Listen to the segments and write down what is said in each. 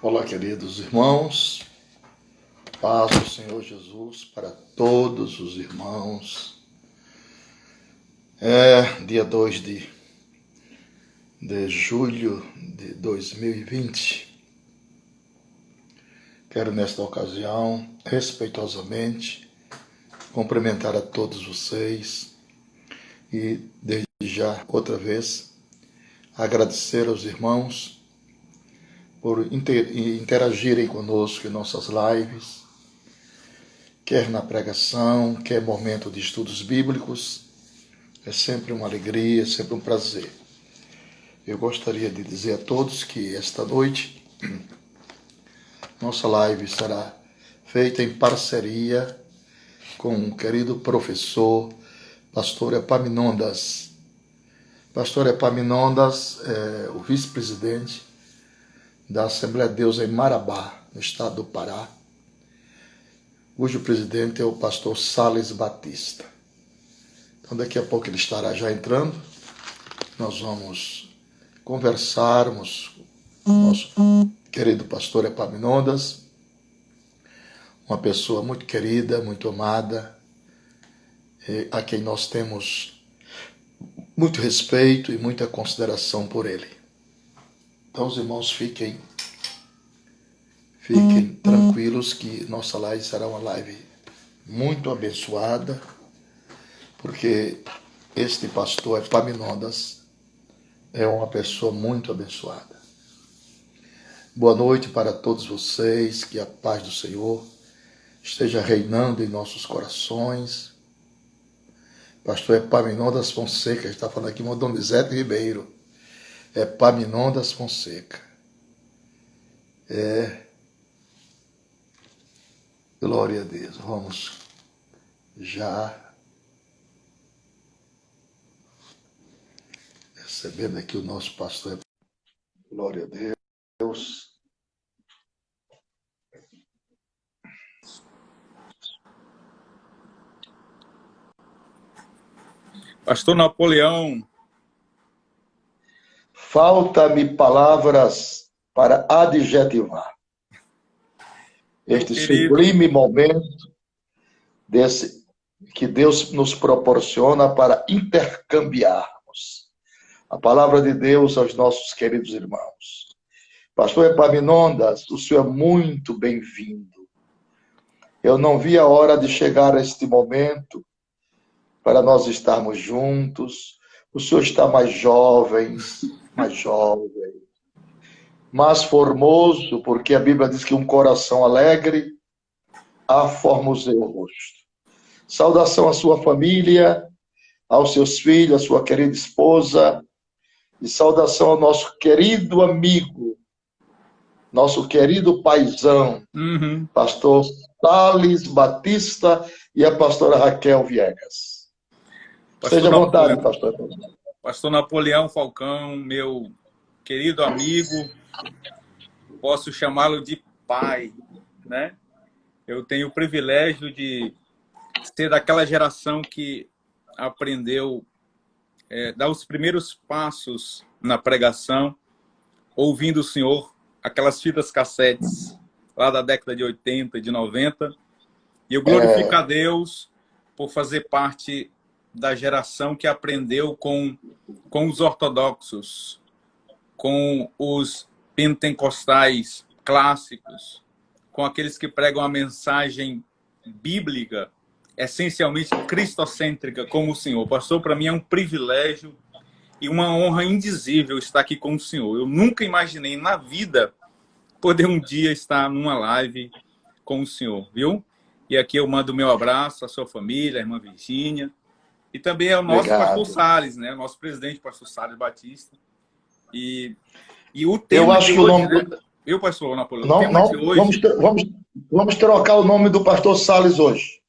Olá, queridos irmãos, paz do Senhor Jesus para todos os irmãos. Dia 2 de julho de 2020. Quero nesta ocasião, respeitosamente, cumprimentar a todos vocês e, desde já, outra vez, agradecer aos irmãos por interagirem conosco em nossas lives, quer na pregação, quer momento de estudos bíblicos. É sempre uma alegria, é sempre um prazer. Eu gostaria de dizer a todos que esta noite nossa live será feita em parceria com o querido professor Pastor Epaminondas. Pastor Epaminondas é o vice-presidente da Assembleia de Deus em Marabá, no estado do Pará, cujo presidente é o pastor Sales Batista. Então daqui a pouco ele estará já entrando. Nós vamos conversarmos com o nosso querido pastor Epaminondas, uma pessoa muito querida, muito amada, a quem nós temos muito respeito e muita consideração por ele. Então os irmãos fiquem tranquilos que nossa live será uma live muito abençoada, porque este pastor Epaminondas é uma pessoa muito abençoada. Boa noite para todos vocês, que a paz do Senhor esteja reinando em nossos corações. Pastor Epaminondas Fonseca está falando aqui, o Donizete Ribeiro. Epaminondas Fonseca. Glória a Deus. Vamos já recebendo aqui o nosso pastor. Glória a Deus. Pastor Napoleão. Falta-me palavras para adjetivar este sublime momento que Deus nos proporciona para intercambiarmos a palavra de Deus aos nossos queridos irmãos. Pastor Epaminondas, o senhor é muito bem-vindo. Eu não vi a hora de chegar a este momento para nós estarmos juntos. O senhor está mais jovem, mais formoso, porque a Bíblia diz que um coração alegre aformoseia o rosto. Saudação à sua família, aos seus filhos, à sua querida esposa, e saudação ao nosso querido amigo, nosso querido paizão, pastor Sales Batista e a pastora Raquel Viegas. Seja à vontade, pastor. Pastor Napoleão Falcão, meu querido amigo, posso chamá-lo de pai, né? Eu tenho o privilégio de ser daquela geração que aprendeu dar os primeiros passos na pregação, ouvindo o Senhor, aquelas fitas cassetes lá da década de 80 e de 90. E eu glorifico a Deus por fazer parte da geração que aprendeu com os ortodoxos, com os pentecostais clássicos, com aqueles que pregam a mensagem bíblica, essencialmente cristocêntrica, como o Senhor. Pastor, para mim é um privilégio e uma honra indizível estar aqui com o Senhor. Eu nunca imaginei na vida poder um dia estar numa live com o Senhor, viu? E aqui eu mando o meu abraço à sua família, à irmã Virgínia, e também ao nosso pastor Sales, né? Nosso presidente, pastor Sales Batista. E o tema eu acho de que hoje, o nome né? Eu, pastor Napoleão, não, o tema de hoje... Vamos trocar o nome do pastor Sales hoje.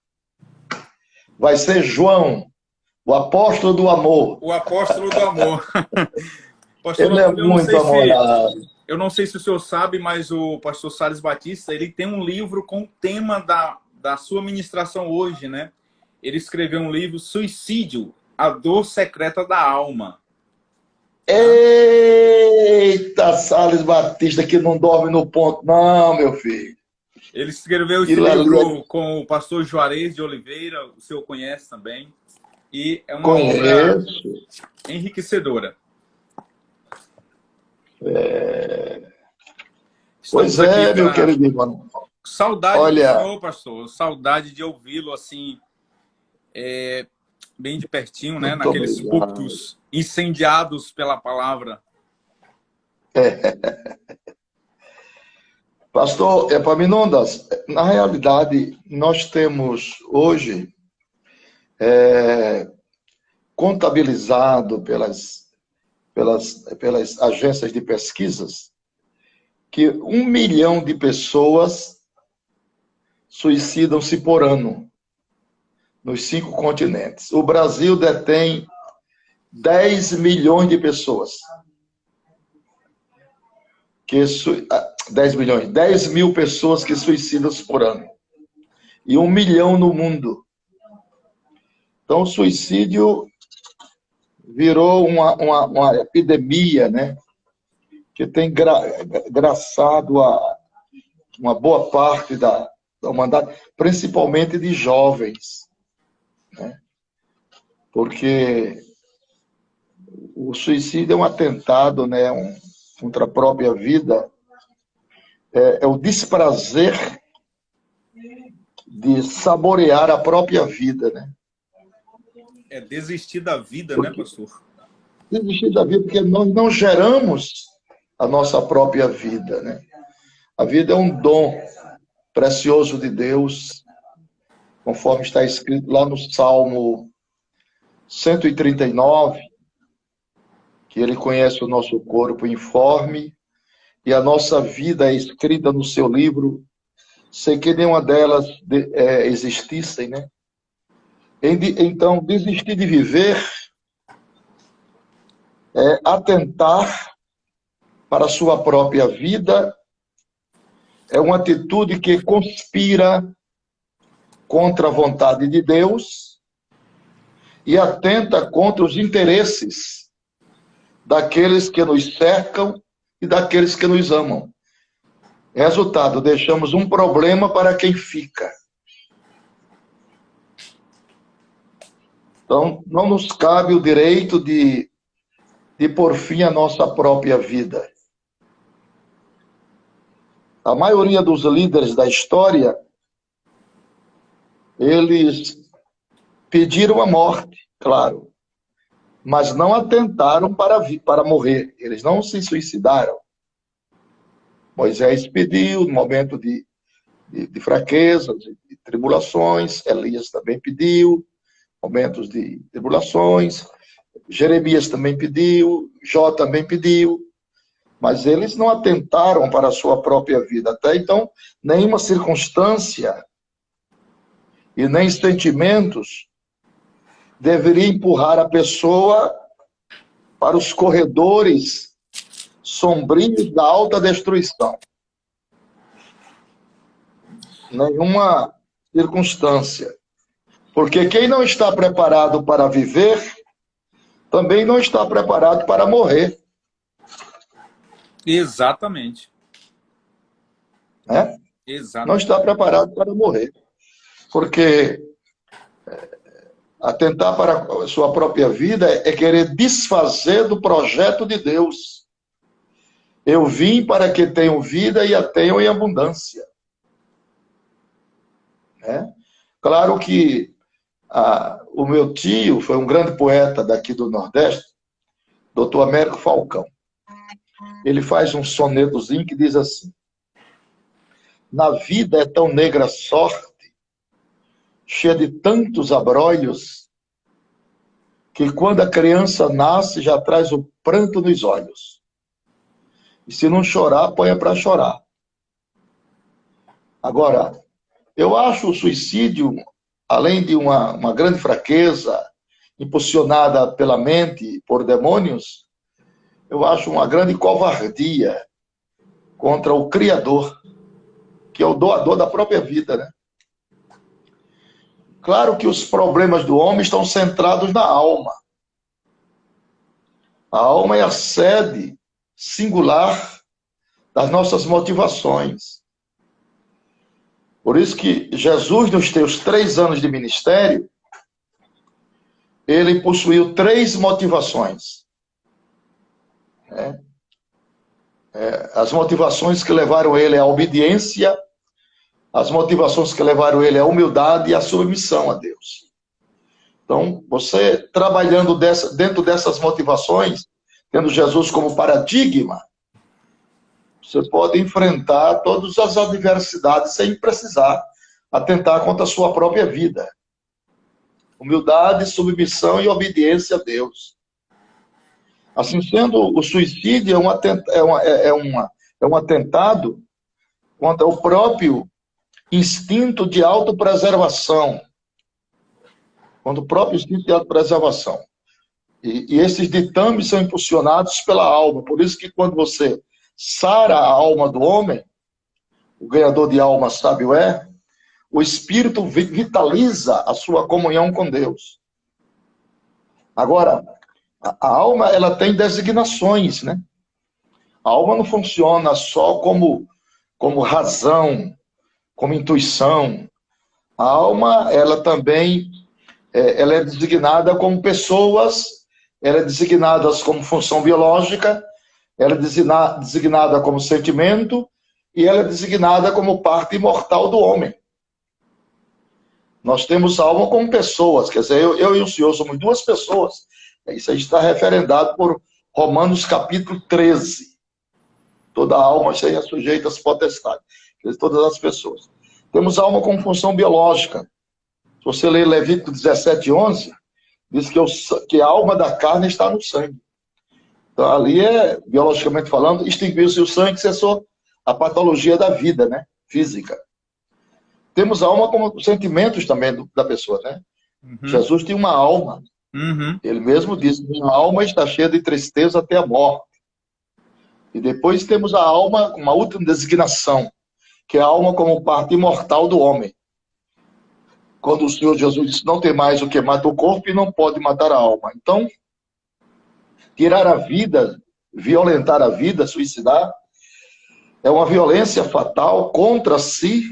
Vai ser João, o apóstolo do amor. O apóstolo do amor. Pastor Ele Napoleão, é muito amorado. Eu não sei se o senhor sabe, mas o pastor Sales Batista, ele tem um livro com o tema da sua ministração hoje, né? Ele escreveu um livro, Suicídio, a dor secreta da alma. tá? Eita, Sales Batista, que não dorme no ponto, não, meu filho. Ele escreveu esse Aquilo ali livro com o pastor Juarez de Oliveira, o senhor conhece também, e é uma obra conheço. enriquecedora. Pois Estamos aqui é, meu para querido irmão. saudade do Olha, senhor, pastor, saudade de ouvi-lo assim, bem de pertinho, né, muito naqueles obrigado. púlpitos incendiados pela palavra. Pastor Epaminondas, na realidade, nós temos hoje contabilizado pelas agências de pesquisas que 1 milhão de pessoas suicidam-se por ano nos 5 continentes. O Brasil detém 10 milhões de pessoas. 10 milhões, 10 mil pessoas que suicidam-se por ano. E 1 milhão no mundo. Então, o suicídio virou uma epidemia, né? Que tem graçado a uma boa parte da humanidade, principalmente de jovens, né? Porque o suicídio é um atentado, né? Contra a própria vida, é o desprazer de saborear a própria vida, né? É desistir da vida, né, Porque pastor? desistir da vida, porque nós não geramos a nossa própria vida, né? A vida é um dom precioso de Deus, conforme está escrito lá no Salmo 139, que ele conhece o nosso corpo informe e a nossa vida é escrita no seu livro, sem que nenhuma delas existissem, né? Então, desistir de viver é atentar para a sua própria vida, é uma atitude que conspira contra a vontade de Deus e atenta contra os interesses daqueles que nos cercam e daqueles que nos amam. Resultado, deixamos um problema para quem fica. Então, não nos cabe o direito de pôr fim à nossa própria vida. A maioria dos líderes da história, eles pediram a morte, claro, mas não atentaram para morrer. Eles não se suicidaram. Moisés pediu no momento de fraqueza, de tribulações. Elias também pediu momentos de tribulações. Jeremias também pediu. Jó também pediu. Mas eles não atentaram para a sua própria vida. Até então, nenhuma circunstância e nem sentimentos deveria empurrar a pessoa para os corredores sombrios da autodestruição. Nenhuma circunstância. Porque quem não está preparado para viver, também não está preparado para morrer. Exatamente. Né? Exatamente. Não está preparado para morrer. Porque atentar para a sua própria vida é querer desfazer do projeto de Deus. Eu vim para que tenham vida e a tenham em abundância. Né? Claro que o meu tio foi um grande poeta daqui do Nordeste, Dr. Américo Falcão. Ele faz um sonetozinho que diz assim: na vida é tão negra a sorte, cheia de tantos abrolhos, que quando a criança nasce já traz o pranto nos olhos. E se não chorar, ponha para chorar. Agora, eu acho o suicídio, além de uma grande fraqueza, impulsionada pela mente, por demônios, eu acho uma grande covardia contra o Criador, que é o doador da própria vida, né? Claro que os problemas do homem estão centrados na alma. A alma é a sede singular das nossas motivações. Por isso que Jesus, nos seus 3 anos de ministério, ele possuiu 3 motivações. As motivações que levaram ele à obediência, as motivações que levaram ele à humildade e à submissão a Deus. Então, você trabalhando dentro dessas motivações, tendo Jesus como paradigma, você pode enfrentar todas as adversidades sem precisar atentar contra a sua própria vida. Humildade, submissão e obediência a Deus. Assim sendo, o suicídio é um atentado contra o próprio instinto de autopreservação. Contra o próprio instinto de autopreservação. E esses ditames são impulsionados pela alma. Por isso que quando você sara a alma do homem, o ganhador de alma sábio é, o Espírito vitaliza a sua comunhão com Deus. Agora, a alma, ela tem designações, né? A alma não funciona só como razão, como intuição. A alma, ela também ela é designada como pessoas, ela é designada como função biológica, ela é designada como sentimento e ela é designada como parte imortal do homem. Nós temos a alma como pessoas, quer dizer, eu e o Senhor somos 2 pessoas. Isso aí está referendado por Romanos capítulo 13. Toda alma seja sujeita às potestades, quer dizer, todas as pessoas. Temos a alma como função biológica. Se você ler Levítico 17:11, diz que a alma da carne está no sangue. Então, ali biologicamente falando, extinguiu-se o sangue, cessou a patologia da vida, né? Física. Temos a alma como sentimentos também da pessoa, né? Uhum. Jesus tinha uma alma. Uhum. Ele mesmo disse, minha alma está cheia de tristeza até a morte. E depois temos a alma, uma última designação, que é a alma como parte imortal do homem. Quando o Senhor Jesus disse, não tem mais o que mata o corpo e não pode matar a alma. Então, tirar a vida, violentar a vida, suicidar, é uma violência fatal contra si,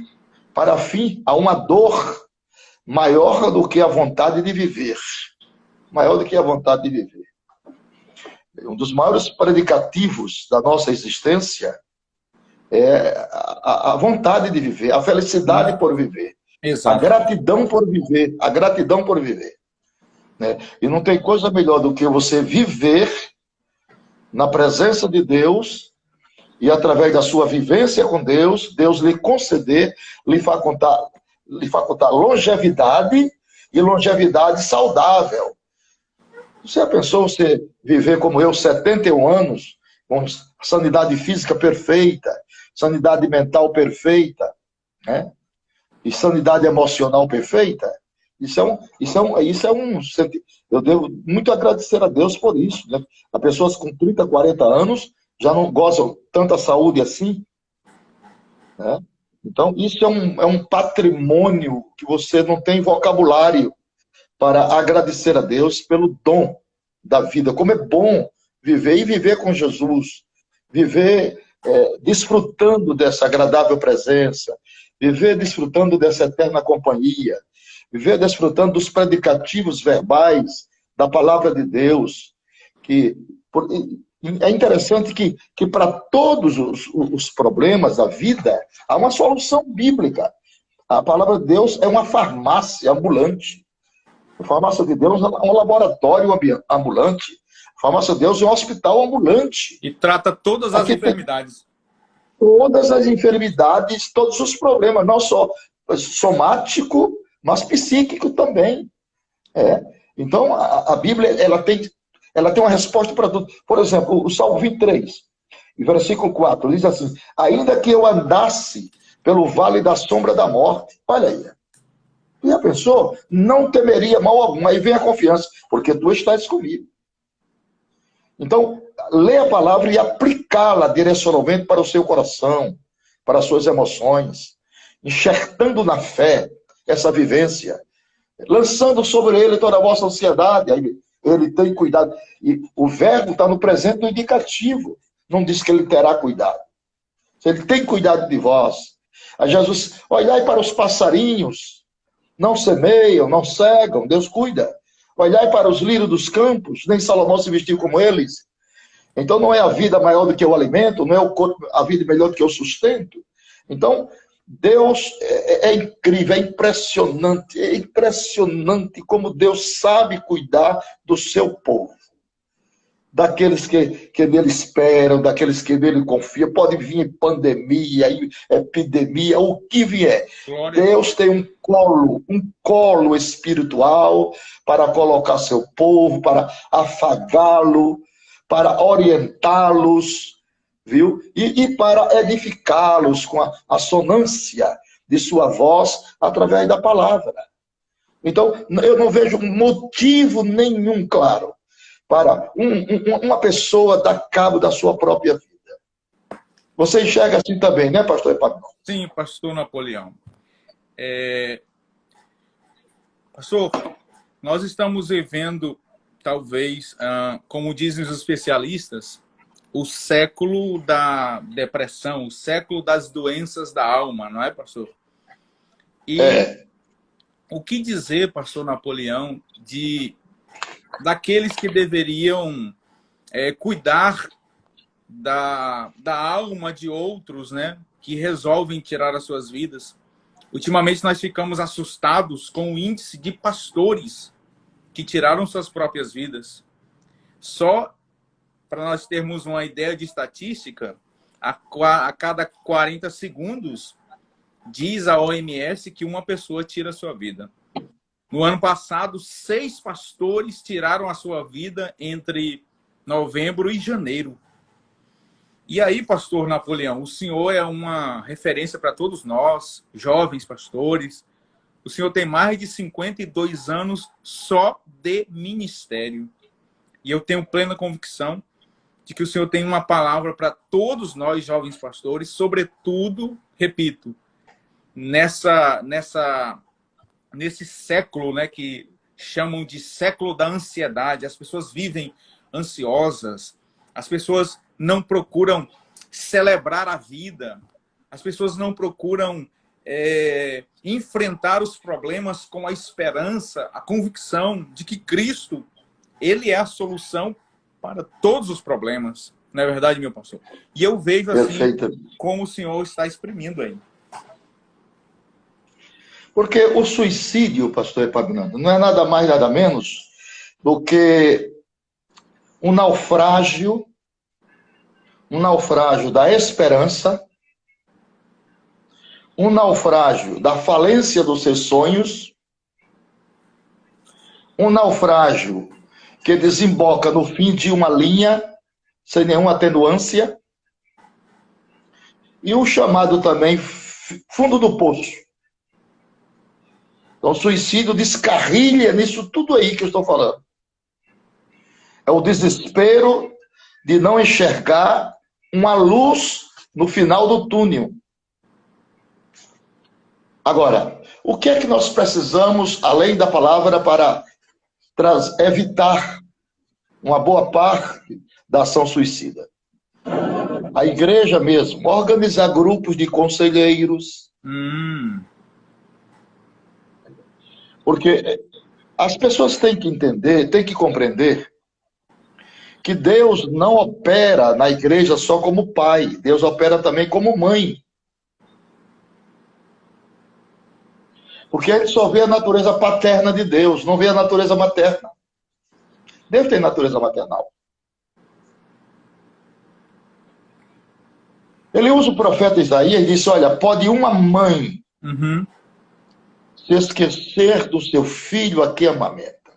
para fim a uma dor maior do que a vontade de viver. Maior do que a vontade de viver. Um dos maiores predicativos da nossa existência é a vontade de viver, a felicidade por viver. Exato. A gratidão por viver, a gratidão por viver. Né? E não tem coisa melhor do que você viver na presença de Deus e através da sua vivência com Deus, Deus lhe conceder, lhe facultar longevidade e longevidade saudável. Você já pensou você viver como eu, 71 anos, com sanidade física perfeita, sanidade mental perfeita, né? E sanidade emocional perfeita? Eu devo muito agradecer a Deus por isso, né? As pessoas com 30, 40 anos já não gozam tanta saúde assim, né? Então, isso é um patrimônio que você não tem vocabulário para agradecer a Deus pelo dom da vida. Como é bom viver e viver com Jesus, viver desfrutando dessa agradável presença, viver desfrutando dessa eterna companhia, viver desfrutando dos predicativos verbais da palavra de Deus. É interessante que para todos os problemas da vida, há uma solução bíblica. A palavra de Deus é uma farmácia ambulante. A farmácia de Deus é um laboratório ambulante. A farmácia de Deus é um hospital ambulante. E trata todas as enfermidades. Todas as enfermidades, todos os problemas, não só somático, mas psíquico também. Então, a Bíblia ela tem uma resposta para tudo. Por exemplo, o Salmo 23, versículo 4, diz assim, ainda que eu andasse pelo vale da sombra da morte, olha aí, tu já pensou? Não temeria mal algum, aí vem a confiança, porque tu estás comigo. Então, lê a palavra e aplicá-la direcionalmente para o seu coração, para as suas emoções, enxertando na fé essa vivência, lançando sobre ele toda a vossa ansiedade. Ele tem cuidado. E o verbo está no presente do indicativo. Não diz que ele terá cuidado. Ele tem cuidado de vós. A Jesus, olhai para os passarinhos, não semeiam, não cegam, Deus cuida. Olhai para os lírios dos campos, nem Salomão se vestiu como eles. Então não é a vida maior do que o alimento, não é a vida melhor do que o sustento. Então, Deus é incrível, é impressionante como Deus sabe cuidar do seu povo. Daqueles que nele esperam, daqueles que nele confiam. Pode vir pandemia, epidemia, o que vier. Glória. Deus tem um colo espiritual para colocar seu povo, para afagá-lo, para orientá-los, viu? E para edificá-los com a assonância de sua voz através da palavra. Então, eu não vejo motivo nenhum, claro, para uma pessoa dar cabo da sua própria vida. Você enxerga assim também, né, pastor Epaminondas? Sim, pastor Napoleão. Pastor, nós estamos vivendo, talvez, como dizem os especialistas, o século da depressão, o século das doenças da alma, não é, pastor? E o que dizer, pastor Napoleão, daqueles que deveriam cuidar da alma de outros, né, que resolvem tirar as suas vidas? Ultimamente nós ficamos assustados com o índice de pastores que tiraram suas próprias vidas. Só para nós termos uma ideia de estatística, a cada 40 segundos, diz a OMS que uma pessoa tira a sua vida. No ano passado, 6 pastores tiraram a sua vida entre novembro e janeiro. E aí, pastor Napoleão, o senhor é uma referência para todos nós, jovens pastores. O senhor tem mais de 52 anos só de ministério. E eu tenho plena convicção de que o senhor tem uma palavra para todos nós, jovens pastores, sobretudo, repito, nesse século, né, que chamam de século da ansiedade. As pessoas vivem ansiosas, as pessoas não procuram celebrar a vida, as pessoas não procuram enfrentar os problemas com a esperança, a convicção de que Cristo, ele é a solução para todos os problemas. Não é verdade, meu pastor? E eu vejo assim como o senhor está exprimindo aí. Porque o suicídio, pastor Epaminondas, não é nada mais, nada menos do que um naufrágio da esperança, um naufrágio da falência dos seus sonhos, um naufrágio que desemboca no fim de uma linha, sem nenhuma atenuância, e o chamado também fundo do poço. Então, o suicídio descarrilha nisso tudo aí que eu estou falando. É o desespero de não enxergar uma luz no final do túnel. Agora, o que é que nós precisamos, além da palavra, para evitar uma boa parte da ação suicida? A igreja mesmo, organizar grupos de conselheiros. Porque as pessoas têm que entender, têm que compreender que Deus não opera na igreja só como pai, Deus opera também como mãe. Porque a gente só vê a natureza paterna de Deus, não vê a natureza materna. Deus tem natureza maternal. Ele usa o profeta Isaías e disse, olha, pode uma mãe se esquecer do seu filho a que amamenta.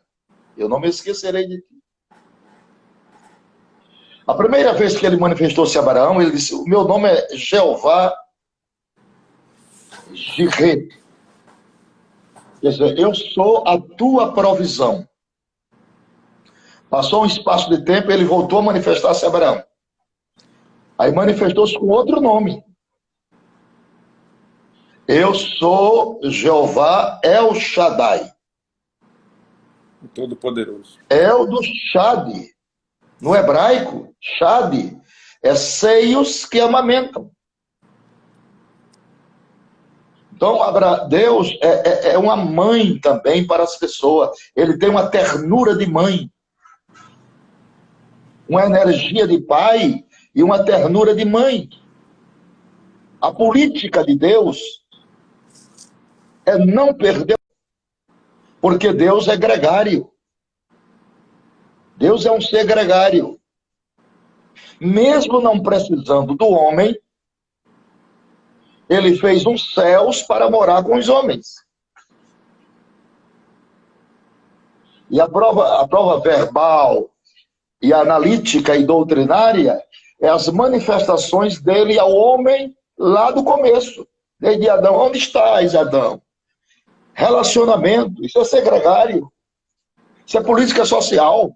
Eu não me esquecerei de ti. A primeira vez que ele manifestou-se a Abraão, ele disse, o meu nome é Jeová Jireh. Quer dizer, eu sou a tua provisão. Passou um espaço de tempo e ele voltou a manifestar-se a Abraão. Aí manifestou-se com outro nome. Eu sou Jeová El Shaddai. O Todo-Poderoso. É o do Chad. No hebraico, Chad é seios que amamentam. Então, Deus é uma mãe também para as pessoas. Ele tem uma ternura de mãe, uma energia de pai e uma ternura de mãe. A política de Deus é não perder, porque Deus é gregário. Deus é um ser gregário. Mesmo não precisando do homem, ele fez uns céus para morar com os homens. E a prova verbal e analítica e doutrinária é as manifestações dele ao homem lá do começo. Desde Adão. Onde estás, Adão? Relacionamento. Isso é ser gregário. Isso é política social.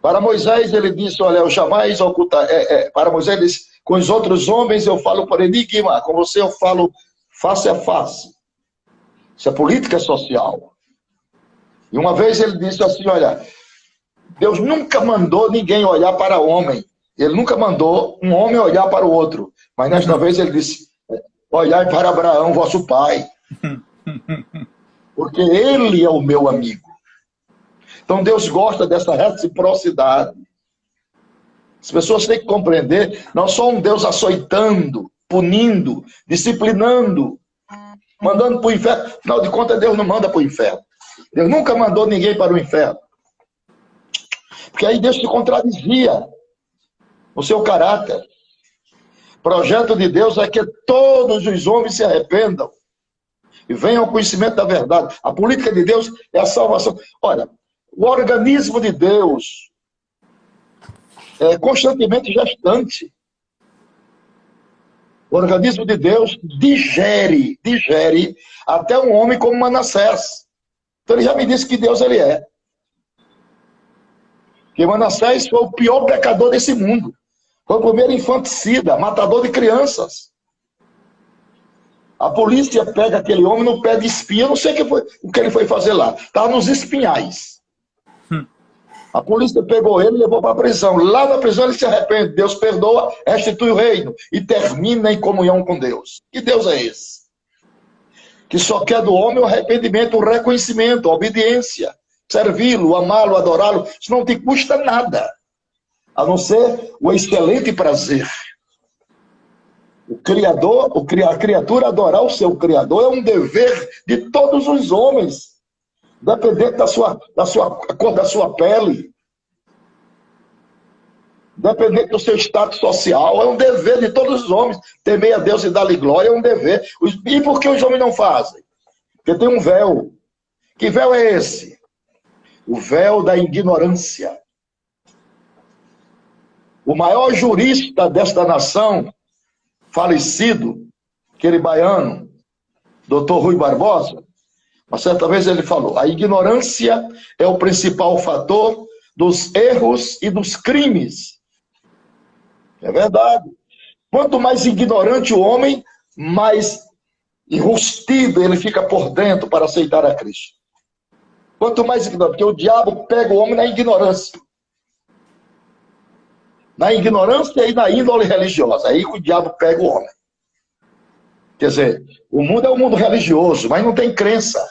Para Moisés, ele disse, olha, eu jamais ocultar... para Moisés, ele disse, com os outros homens eu falo por enigma, com você eu falo face a face. Isso é política social. E uma vez ele disse assim, olha, Deus nunca mandou ninguém olhar para o homem. Ele nunca mandou um homem olhar para o outro. Mas nesta vez ele disse, olhai para Abraão, vosso pai. Porque ele é o meu amigo. Então Deus gosta dessa reciprocidade. As pessoas têm que compreender, não só um Deus açoitando, punindo, disciplinando, mandando para o inferno. Afinal de contas, Deus não manda para o inferno. Deus nunca mandou ninguém para o inferno. Porque aí Deus se contradizia no seu caráter. O projeto de Deus é que todos os homens se arrependam e venham ao conhecimento da verdade. A política de Deus é a salvação. Olha, o organismo de Deus é constantemente gestante. O organismo de Deus digere até um homem como Manassés. Então ele já me disse que Deus ele é. Que Manassés foi o pior pecador desse mundo. Foi o primeiro infanticida, matador de crianças. A polícia pega aquele homem no pé de espinha, não sei o que ele foi fazer lá. Estava nos espinhais. A polícia pegou ele e levou para a prisão. Lá na prisão ele se arrepende. Deus perdoa, restitui o reino e termina em comunhão com Deus. Que Deus é esse? Que só quer do homem o arrependimento, o reconhecimento, a obediência. Servi-lo, amá-lo, adorá-lo. Isso não te custa nada. A não ser o excelente prazer. O Criador, a criatura adorar o seu Criador é um dever de todos os homens. Dependente da cor da sua pele, dependente do seu status social, é um dever de todos os homens. Temer a Deus e dar-lhe glória é um dever. E por que os homens não fazem? Porque tem um véu. Que véu é esse? O véu da ignorância. O maior jurista desta nação, falecido, aquele baiano, Dr. Rui Barbosa, uma certa vez ele falou, a ignorância é o principal fator dos erros e dos crimes. É verdade. Quanto mais ignorante o homem, mais enrustido ele fica por dentro para aceitar a Cristo. Quanto mais ignorante, porque o diabo pega o homem na ignorância. Na ignorância e na índole religiosa. Aí o diabo pega o homem. Quer dizer, o mundo é um mundo religioso, mas não tem crença.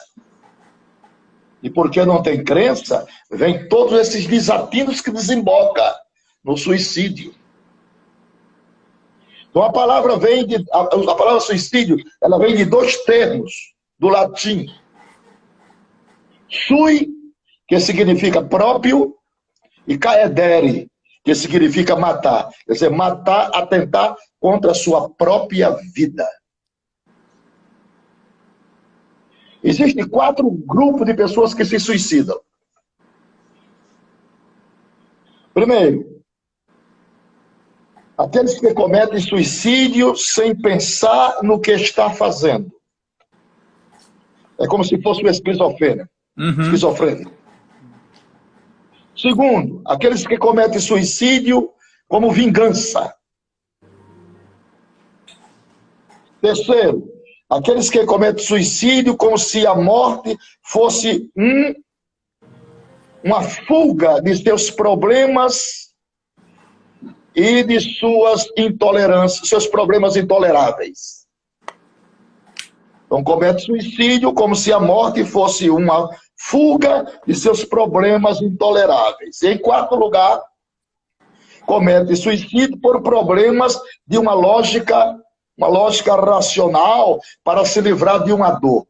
E porque não tem crença, vem todos esses desatinos que desembocam no suicídio. Então a palavra a palavra suicídio, ela vem de dois termos do latim. Sui, que significa próprio, e caedere, que significa matar. Quer dizer, matar, atentar contra a sua própria vida. Existem 4 grupos de pessoas que se suicidam. Primeiro, aqueles que cometem suicídio sem pensar no que está fazendo. É como se fosse um esquizofrênico. Segundo, aqueles que cometem suicídio como vingança. Terceiro, Aqueles que cometem suicídio como se a morte fosse uma fuga de seus problemas e de suas intolerâncias, seus problemas intoleráveis. Então, comete suicídio como se a morte fosse uma fuga de seus problemas intoleráveis. E, em quarto lugar, comete suicídio por problemas de uma lógica racional para se livrar de uma dor.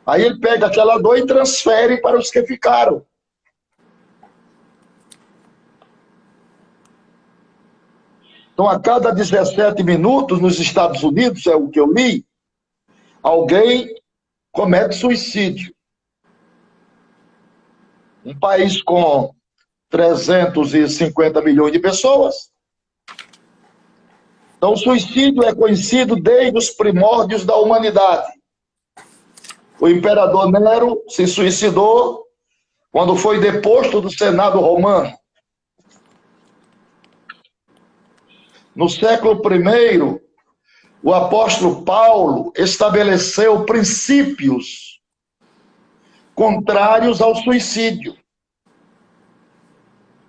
Aí ele pega aquela dor e transfere para os que ficaram. Então, a cada 17 minutos nos Estados Unidos, é o que eu li, alguém comete suicídio. Um país com 350 milhões de pessoas. Então, o suicídio é conhecido desde os primórdios da humanidade. O imperador Nero se suicidou quando foi deposto do Senado romano. No século I, o apóstolo Paulo estabeleceu princípios contrários ao suicídio.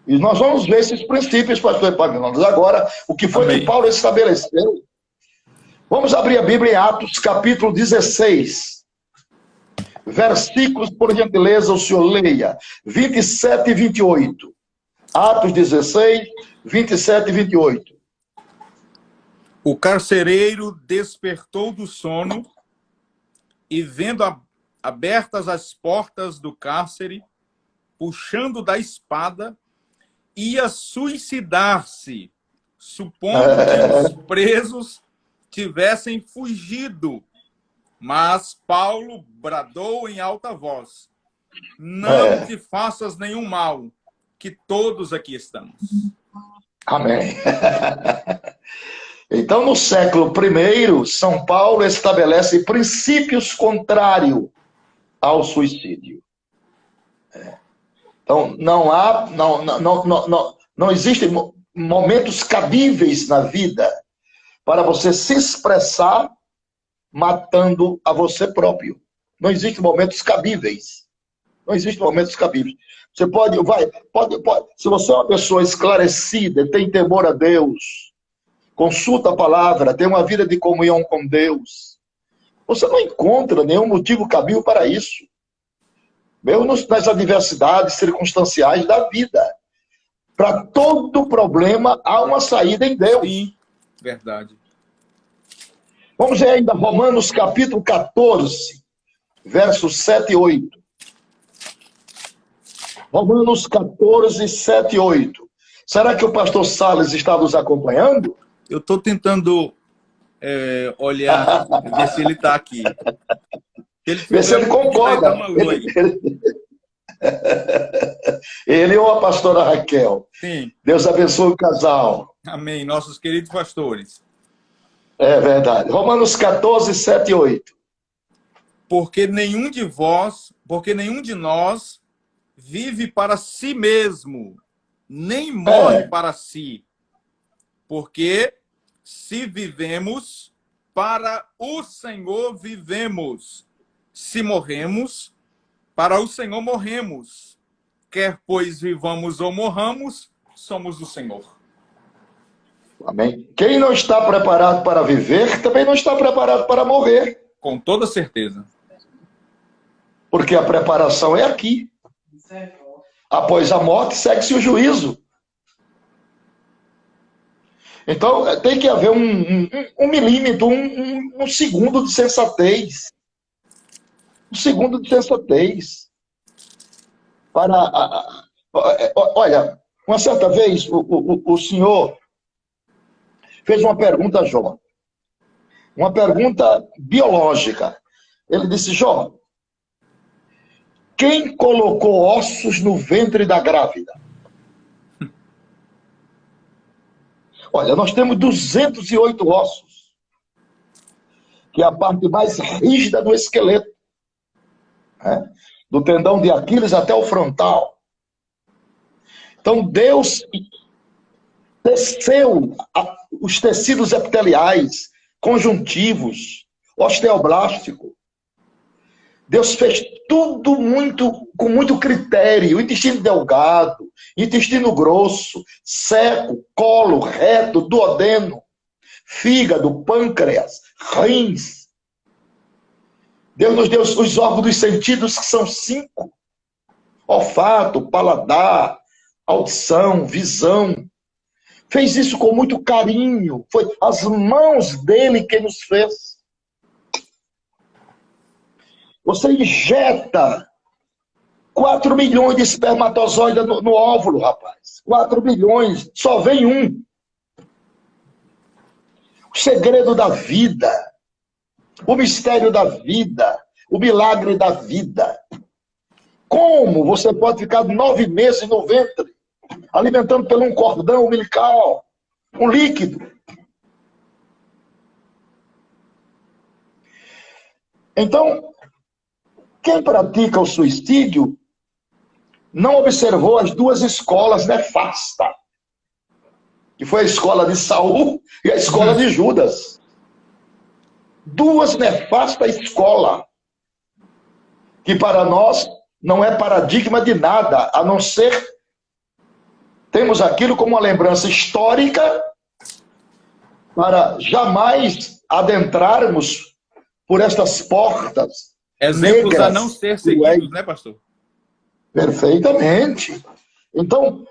E nós vamos ver esses princípios, pastor Epaminondas. Agora, o que foi Amém. que Paulo estabeleceu? Vamos abrir a Bíblia em Atos, capítulo 16. Versículos, por gentileza, o senhor leia. 27 e 28. Atos 16, 27 e 28. O carcereiro despertou do sono e, vendo abertas as portas do cárcere, puxando da espada, ia suicidar-se, supondo que os presos tivessem fugido. Mas Paulo bradou em alta voz: não te faças nenhum mal, que todos aqui estamos. Amém. Então, no século I, São Paulo estabelece princípios contrários ao suicídio. Então, não existem momentos cabíveis na vida para você se expressar matando a você próprio. Não existem momentos cabíveis. Não existem momentos cabíveis. Você pode, se você é uma pessoa esclarecida, tem temor a Deus, consulta a palavra, tem uma vida de comunhão com Deus, você não encontra nenhum motivo cabível para isso. Mesmo nas adversidades circunstanciais da vida. Para todo problema, há uma saída em Deus. Sim, verdade. Vamos ver ainda Romanos capítulo 14, versos 7 e 8. Romanos 14, 7 e 8. Será que o pastor Salles está nos acompanhando? Eu estou tentando olhar, ver se ele está aqui. Ver se ele concorda. Ele ou a pastora Raquel. Sim. Deus abençoe o casal. Amém. Nossos queridos pastores. É verdade. Romanos 14, 7 e 8. Porque nenhum de nós vive para si mesmo, nem morre para si. Porque se vivemos, para o Senhor vivemos. Se morremos, para o Senhor morremos. Quer pois vivamos ou morramos, somos do Senhor. Amém. Quem não está preparado para viver, também não está preparado para morrer. Com toda certeza. Porque a preparação é aqui. Após a morte, segue-se o juízo. Então, tem que haver um milímetro, um segundo de sensatez. Um segundo de sensatez. Olha, uma certa vez, o senhor fez uma pergunta a Jó. Uma pergunta biológica. Ele disse: Jó, quem colocou ossos no ventre da grávida? Olha, nós temos 208 ossos, que é a parte mais rígida do esqueleto, né? Do tendão de Aquiles até o frontal. Então, Deus teceu os tecidos epiteliais, conjuntivos, osteoblástico. Deus fez tudo com muito critério. Intestino delgado, intestino grosso, seco, colo, reto, duodeno, fígado, pâncreas, rins. Deus nos deu os órgãos dos sentidos, que são 5. Olfato, paladar, audição, visão. Fez isso com muito carinho. Foi as mãos dele que nos fez. Você injeta 4 milhões de espermatozoides no óvulo, rapaz. 4 milhões, só vem um. O segredo da vida, o mistério da vida, o milagre da vida. Como você pode ficar 9 meses no ventre, alimentando pelo um cordão umbilical, um líquido? Então, quem pratica o suicídio não observou as 2 escolas nefastas, que foi a escola de Saul e a escola de Judas. 2 nefastas escolas, que para nós não é paradigma de nada, a não ser temos aquilo como uma lembrança histórica para jamais adentrarmos por estas portas. Exemplos negras, a não ser seguidos, né, pastor? Perfeitamente. Então,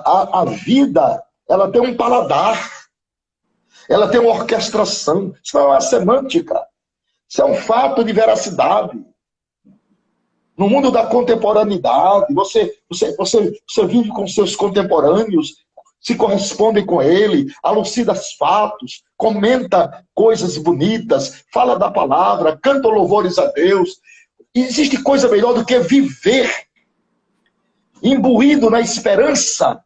a vida, ela tem um paladar, ela tem uma orquestração. Isso não é uma semântica, isso é um fato de veracidade. No mundo da contemporaneidade, você vive com seus contemporâneos, se corresponde com ele, alucida fatos, comenta coisas bonitas, fala da palavra, canta louvores a Deus. Existe coisa melhor do que viver imbuído na esperança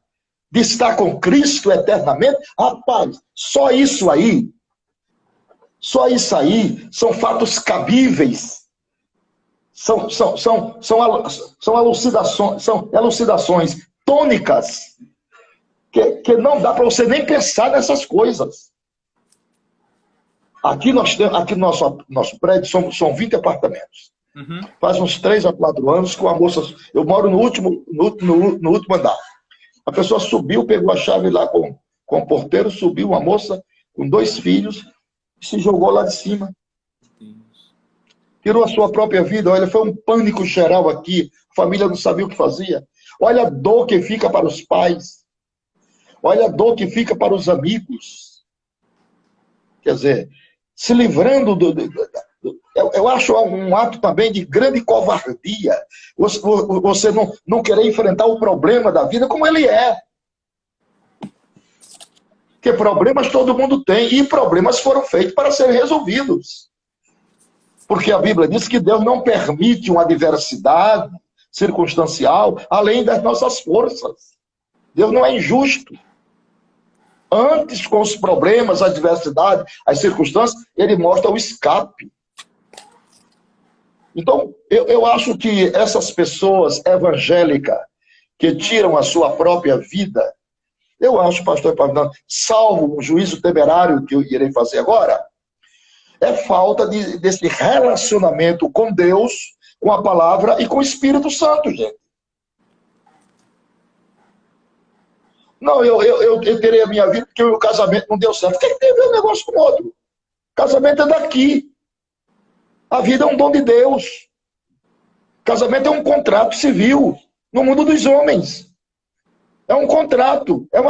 de estar com Cristo eternamente? Rapaz, só isso aí são fatos cabíveis. São elucidações tônicas que não dá para você nem pensar nessas coisas. Aqui no nosso prédio são 20 apartamentos. Uhum. Faz uns 3 a 4 anos que uma moça... Eu moro no último andar. A pessoa subiu, pegou a chave lá com o porteiro, subiu, uma moça com 2 filhos, e se jogou lá de cima. Tirou a sua própria vida. Olha, foi um pânico geral aqui. A família não sabia o que fazia. Olha a dor que fica para os pais. Olha a dor que fica para os amigos. Quer dizer, se livrando eu acho um ato também de grande covardia. Você não querer enfrentar o problema da vida como ele é. Porque problemas todo mundo tem. E problemas foram feitos para serem resolvidos. Porque a Bíblia diz que Deus não permite uma adversidade circunstancial além das nossas forças. Deus não é injusto. Antes, com os problemas, a adversidade, as circunstâncias, ele mostra o escape. Então, eu acho que essas pessoas evangélicas que tiram a sua própria vida, eu acho, pastor Epaminondas, salvo um juízo temerário que eu irei fazer agora, é falta desse relacionamento com Deus, com a palavra e com o Espírito Santo, gente. Não, eu terei a minha vida porque o casamento não deu certo. O que tem a ver um negócio com o outro? Casamento é daqui. A vida é um dom de Deus. Casamento é um contrato civil no mundo dos homens. É um contrato. É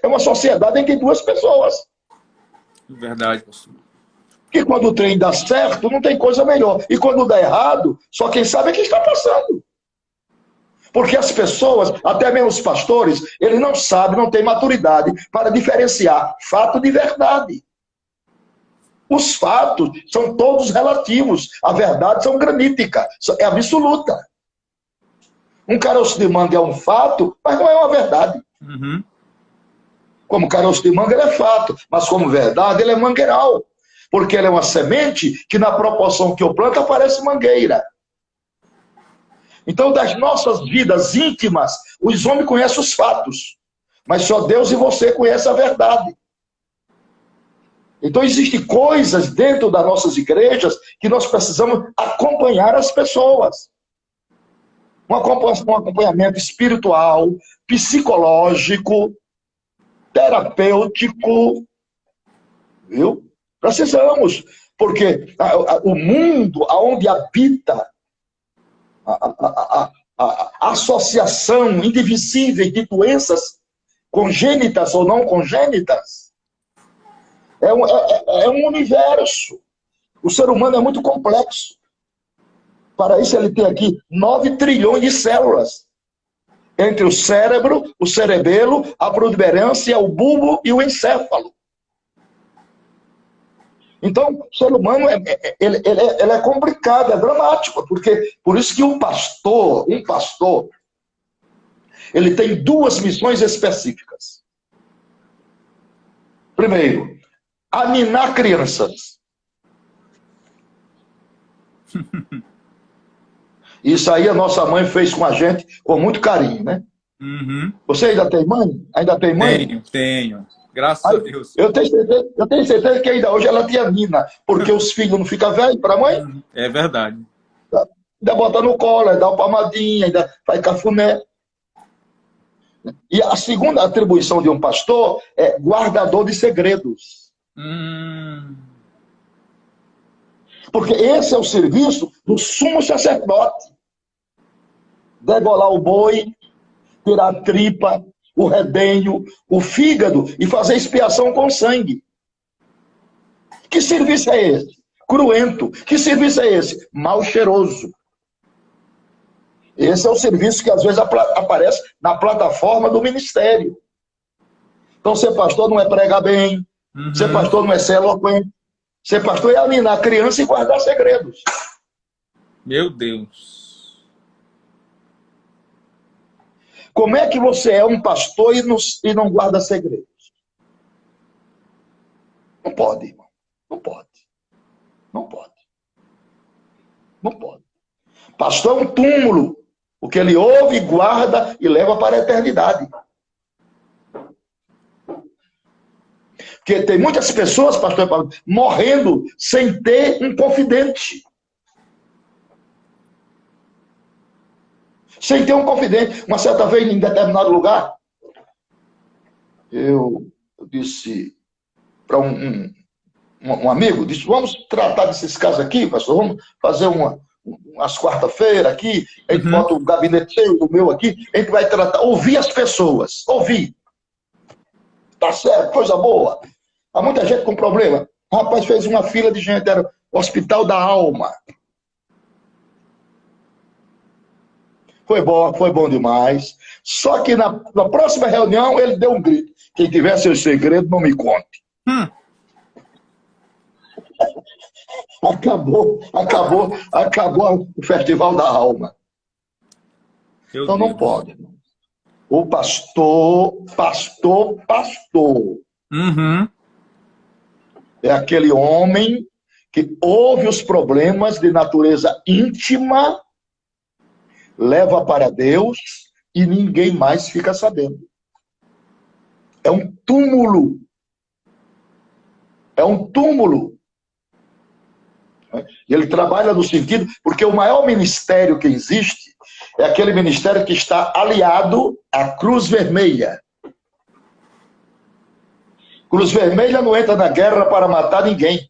uma sociedade entre 2 pessoas. Verdade, pastor. Que quando o trem dá certo, não tem coisa melhor. E quando dá errado, só quem sabe é quem está passando. Porque as pessoas, até mesmo os pastores, eles não sabem, não têm maturidade para diferenciar fato de verdade. Os fatos são todos relativos. A verdade são granítica, é absoluta. Um caroço de manga é um fato, mas não é uma verdade. Uhum. Como caroço de manga, ele é fato, mas como verdade, ele é mangueiral. Porque ele é uma semente que, na proporção que eu planto, aparece mangueira. Então, das nossas vidas íntimas, os homens conhecem os fatos. Mas só Deus e você conhecem a verdade. Então, existem coisas dentro das nossas igrejas que nós precisamos acompanhar as pessoas. Um acompanhamento espiritual, psicológico, terapêutico, viu? Precisamos, porque o mundo onde habita a associação indivisível de doenças congênitas ou não congênitas é um universo. O ser humano é muito complexo. Para isso ele tem aqui 9 trilhões de células. Entre o cérebro, o cerebelo, a protuberância, o bulbo e o encéfalo. Então, o ser humano ele é complicado, é dramático, porque por isso que um pastor, ele tem 2 missões específicas. Primeiro, animar crianças. Isso aí a nossa mãe fez com a gente com muito carinho, né? Uhum. Você ainda tem mãe? Ainda tem mãe? Tenho. Graças a Deus. Eu tenho certeza que ainda hoje ela te anima, porque os filhos não ficam velhos para a mãe. É verdade. Ainda bota no colo, ainda dá uma palmadinha, ainda faz cafuné. E a segunda atribuição de um pastor é guardador de segredos. Porque esse é o serviço do sumo sacerdote. Degolar o boi, tirar a tripa, o redenho, o fígado e fazer expiação com sangue. Que serviço é esse? Cruento. Que serviço é esse? Mal cheiroso. Esse é o serviço que às vezes aparece na plataforma do ministério. Então ser pastor não é pregar bem, ser pastor não é ser eloquente, ser pastor é animar a criança e guardar segredos. Meu Deus. Como é que você é um pastor e não guarda segredos? Não pode, irmão. Não pode. Não pode. Não pode. Pastor é um túmulo. O que ele ouve, guarda e leva para a eternidade. Porque tem muitas pessoas, pastor Paulo, morrendo sem ter um confidente. Sem ter um confidente. Uma certa vez, em determinado lugar, eu disse para um amigo, disse, vamos tratar desses casos aqui, pastor, vamos fazer umas quarta-feira aqui, a gente bota o gabinete cheio do meu aqui, a gente vai tratar, ouvir as pessoas, ouvir. Tá certo, coisa boa. Há muita gente com problema. O rapaz fez uma fila de gente, era o Hospital da Alma. Foi bom demais. Só que na próxima reunião ele deu um grito. Quem tiver seu segredo, não me conte. Acabou o Festival da Alma. Então não pode. O pastor. É aquele homem que ouve os problemas de natureza íntima, leva para Deus e ninguém mais fica sabendo. É um túmulo. É um túmulo. E ele trabalha no sentido, porque o maior ministério que existe é aquele ministério que está aliado à Cruz Vermelha. Cruz Vermelha não entra na guerra para matar ninguém.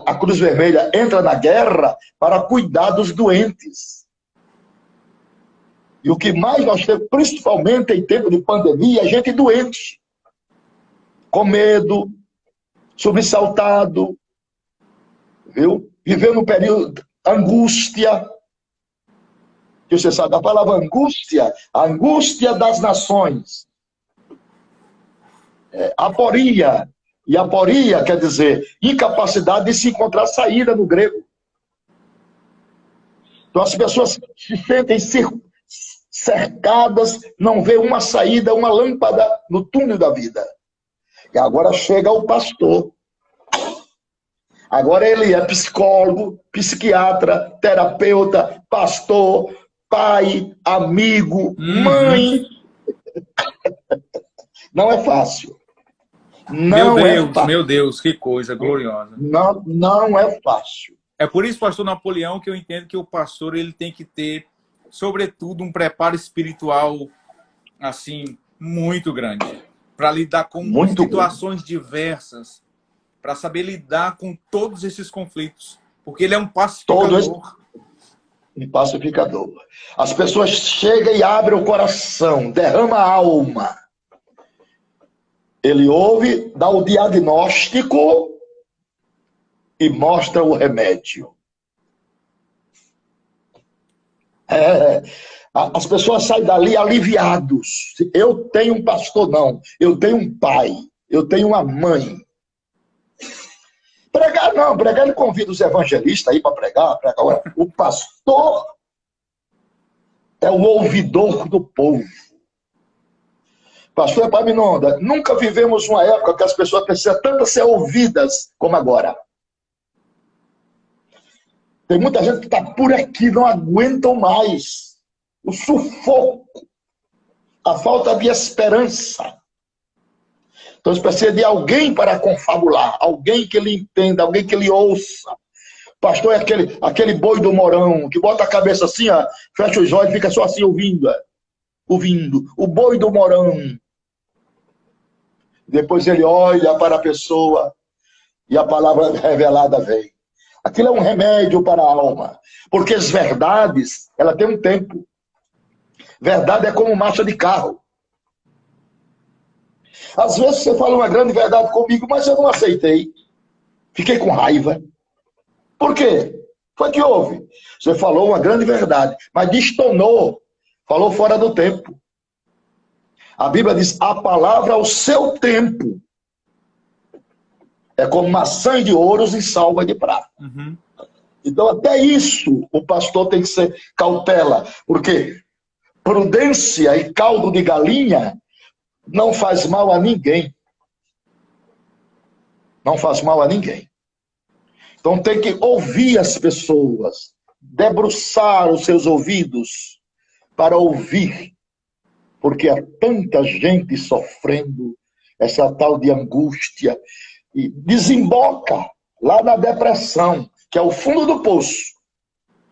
A Cruz Vermelha entra na guerra para cuidar dos doentes. E o que mais nós temos, principalmente em tempo de pandemia, é gente doente. Com medo, sobressaltado, viu? Vivendo um período angústia. Que você sabe a palavra angústia, a angústia das nações. Aporia. E aporia quer dizer incapacidade de se encontrar saída no grego. Então as pessoas se sentem cercadas, não vê uma saída, uma lâmpada no túnel da vida. E agora chega o pastor. Agora ele é psicólogo, psiquiatra, terapeuta, pastor, pai, amigo, mãe. Não é fácil. Não é Meu fácil. Deus, que coisa gloriosa. Não, não é fácil. É por isso, pastor Napoleão, que eu entendo que o pastor ele tem que ter, sobretudo, um preparo espiritual assim muito grande para lidar com Muito grande. situações diversas, para saber lidar com todos esses conflitos, porque ele é um Todo esse pacificador. um pacificador. As pessoas chegam e abrem o coração, derrama a alma. Ele ouve, dá o diagnóstico e mostra o remédio. É, as pessoas saem dali aliviados. Eu tenho um pastor, não. Eu tenho um pai. Eu tenho uma mãe. Pregar não, pregar ele convida os evangelistas aí para pregar. Agora, o pastor é o ouvidor do povo. Pastor Epaminondas, nunca vivemos uma época que as pessoas precisam tanto ser ouvidas como agora. Tem muita gente que está por aqui, não aguentam mais. O sufoco, a falta de esperança. Então, eles precisam de alguém para confabular, alguém que ele entenda, alguém que ele ouça. Pastor é aquele boi do morão, que bota a cabeça assim, ó, fecha os olhos e fica só assim ouvindo. Ouvindo. O boi do morão. Depois ele olha para a pessoa e a palavra revelada vem. Aquilo é um remédio para a alma. Porque as verdades, ela tem um tempo. Verdade é como marcha de carro. Às vezes você fala uma grande verdade comigo, mas eu não aceitei. Fiquei com raiva. Por quê? Foi que houve. Você falou uma grande verdade, mas destonou. Falou fora do tempo. A Bíblia diz, a palavra ao seu tempo é como maçã de ouros e salva de prata. Uhum. Então, até isso, o pastor tem que ser cautela, porque prudência e caldo de galinha não faz mal a ninguém. Não faz mal a ninguém. Então, tem que ouvir as pessoas, debruçar os seus ouvidos para ouvir, porque há tanta gente sofrendo essa tal de angústia, e desemboca lá na depressão, que é o fundo do poço.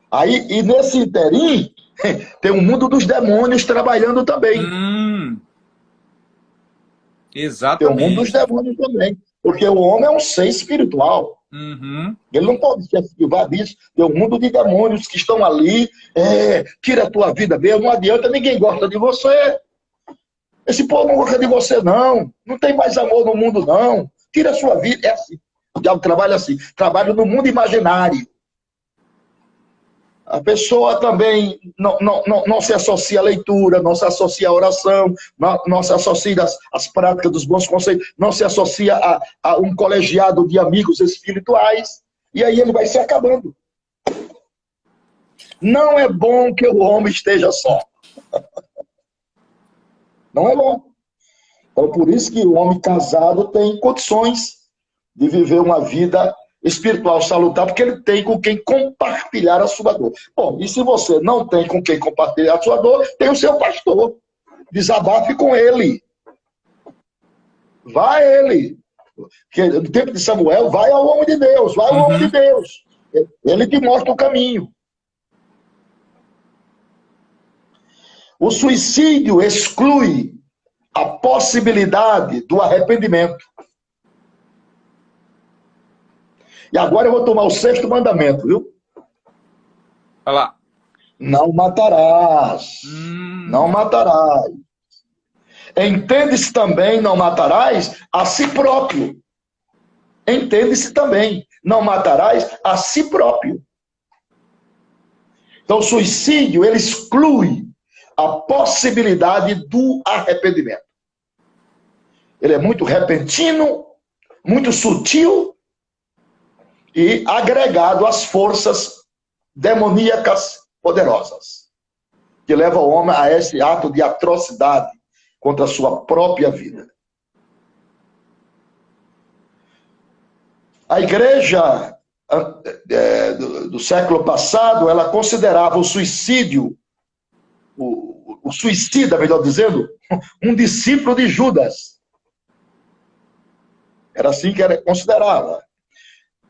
Aí, e nesse interim, tem o mundo dos demônios trabalhando também. Tem o mundo dos Exatamente. demônios também. Porque o homem é um ser espiritual. Uhum. Ele não pode se esquivar disso. Tem um mundo de demônios que estão ali. Tira a tua vida mesmo. Não adianta, ninguém gosta de você. Esse povo não gosta de você, não. Não tem mais amor no mundo, não. Tira a sua vida. É assim. O diabo trabalha assim. Trabalha no mundo imaginário. A pessoa também não se associa à leitura, não se associa à oração, não se associa às práticas dos bons conceitos, não se associa a um colegiado de amigos espirituais, e aí ele vai se acabando. Não é bom que o homem esteja só. Não é bom. Então, por isso que o homem casado tem condições de viver uma vida espiritual salutar, porque ele tem com quem compartilhar a sua dor. Bom, e se você não tem com quem compartilhar a sua dor, tem o seu pastor. Desabafe com ele. Vá a ele. Porque no tempo de Samuel, vai ao homem de Deus, vai ao homem de Deus. Ele te mostra o caminho. O suicídio exclui a possibilidade do arrependimento. E agora eu vou tomar o 6º mandamento, viu? Olha lá. Não matarás. Não matarás. Entende-se também, não matarás a si próprio. Entende-se também, não matarás a si próprio. Então, o suicídio, ele exclui a possibilidade do arrependimento. Ele é muito repentino, muito sutil e agregado às forças demoníacas poderosas, que levam o homem a esse ato de atrocidade contra a sua própria vida. A igreja do século passado, ela considerava o suicídio, o suicida, melhor dizendo, um discípulo de Judas. Era assim que era considerava.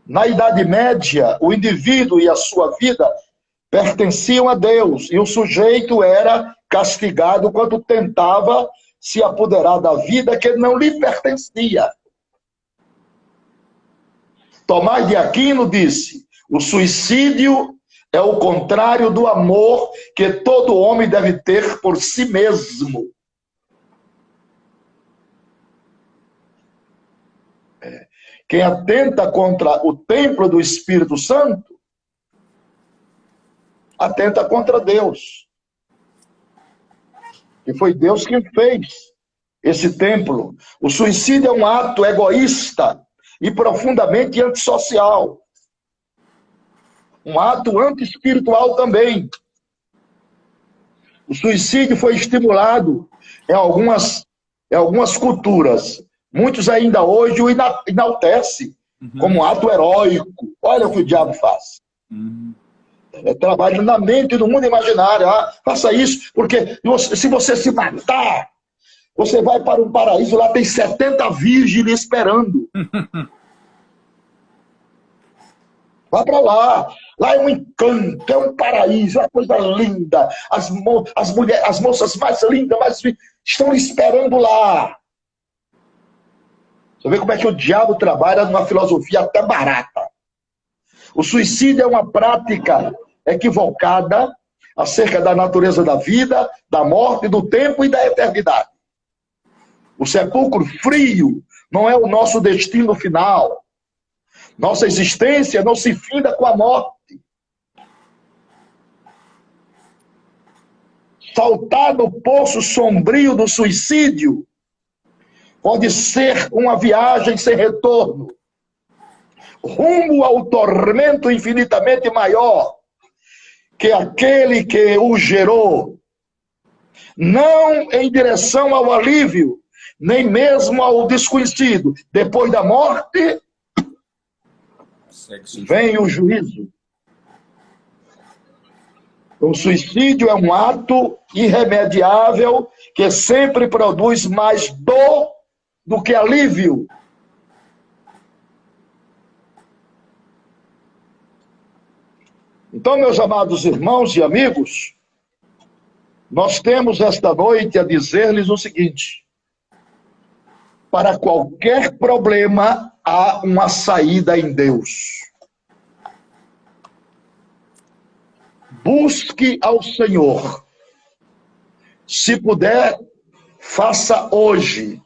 Na Idade Média, o indivíduo e a sua vida pertenciam a Deus, e o sujeito era castigado quando tentava se apoderar da vida que não lhe pertencia. Tomás de Aquino disse: o suicídio é o contrário do amor que todo homem deve ter por si mesmo. Quem atenta contra o templo do Espírito Santo, atenta contra Deus. E foi Deus quem fez esse templo. O suicídio é um ato egoísta e profundamente antissocial. Um ato anti-espiritual também. O suicídio foi estimulado em algumas culturas. Muitos ainda hoje o enaltecem como um ato heróico. Olha o que o diabo faz. Trabalha na mente do mundo imaginário. Faça isso, porque se você se matar, você vai para um paraíso, lá tem 70 virgens lhe esperando. Vá para lá. Lá é um encanto, é um paraíso, é uma coisa linda. As moças mais lindas estão lhe esperando lá. Você vê como é que o diabo trabalha numa filosofia até barata. O suicídio é uma prática equivocada acerca da natureza da vida, da morte, do tempo e da eternidade. O sepulcro frio não é o nosso destino final. Nossa existência não se finda com a morte. Saltar no poço sombrio do suicídio pode ser uma viagem sem retorno, rumo ao tormento infinitamente maior que aquele que o gerou, não em direção ao alívio, nem mesmo ao desconhecido. Depois da morte, vem o juízo. O suicídio é um ato irremediável que sempre produz mais dor do que alívio. Então, meus amados irmãos e amigos, nós temos esta noite a dizer-lhes o seguinte: para qualquer problema há uma saída em Deus. Busque ao Senhor. Se puder, faça hoje.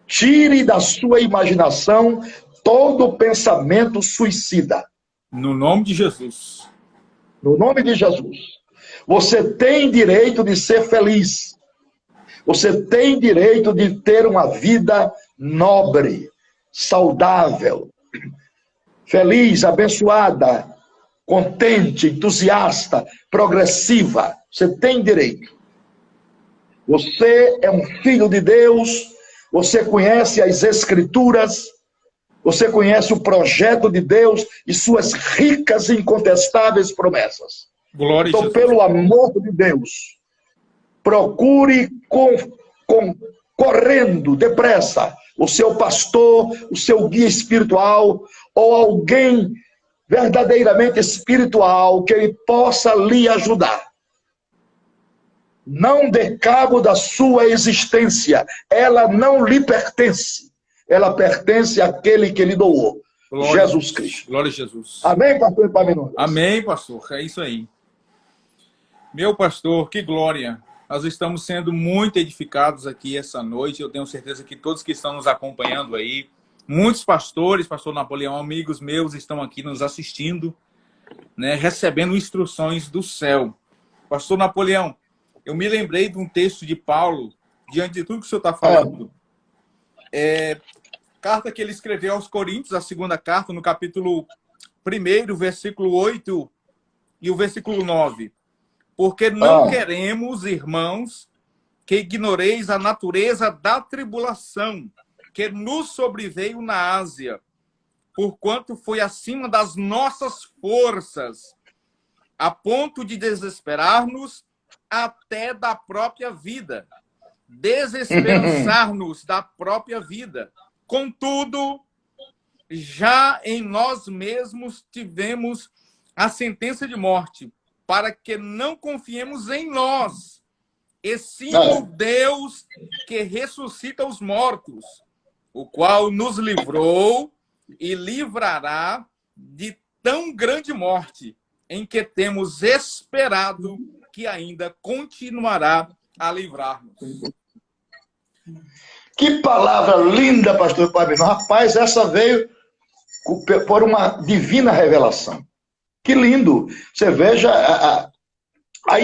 Tire da sua imaginação todo pensamento suicida. No nome de Jesus. No nome de Jesus. Você tem direito de ser feliz. Você tem direito de ter uma vida nobre, saudável, feliz, abençoada, contente, entusiasta, progressiva. Você tem direito. Você é um filho de Deus. Você conhece as Escrituras. Você conhece o projeto de Deus e suas ricas e incontestáveis promessas. Glória então, a Jesus. pelo amor de Deus, procure correndo, depressa, o seu pastor, o seu guia espiritual, ou alguém verdadeiramente espiritual que possa lhe ajudar. Não dê cabo da sua existência. Ela não lhe pertence. Ela pertence àquele que lhe doou. Glória Jesus Cristo. Glória a Jesus. Amém, pastor Epaminondas? Amém, pastor. É isso aí. Meu pastor, que glória. Nós estamos sendo muito edificados aqui essa noite. Eu tenho certeza que todos que estão nos acompanhando aí, muitos pastores, pastor Napoleão, amigos meus, estão aqui nos assistindo, né, recebendo instruções do céu. Pastor Napoleão, eu me lembrei de um texto de Paulo, diante de tudo que o senhor está falando. Carta que ele escreveu aos Coríntios, a segunda carta, no capítulo 1, versículo 8 e o versículo 9. Porque não queremos, irmãos, que ignoreis a natureza da tribulação que nos sobreveio na Ásia, porquanto foi acima das nossas forças, a ponto de desesperar-nos até da própria vida, desesperançar-nos da própria vida, Contudo, já em nós mesmos tivemos a sentença de morte, para que não confiemos em nós, e sim no Deus que ressuscita os mortos, o qual nos livrou e livrará de tão grande morte, em que temos esperado que ainda continuará a livrar-nos. Que palavra linda, pastor Pablo. Rapaz, essa veio por uma divina revelação. Que lindo. Você veja a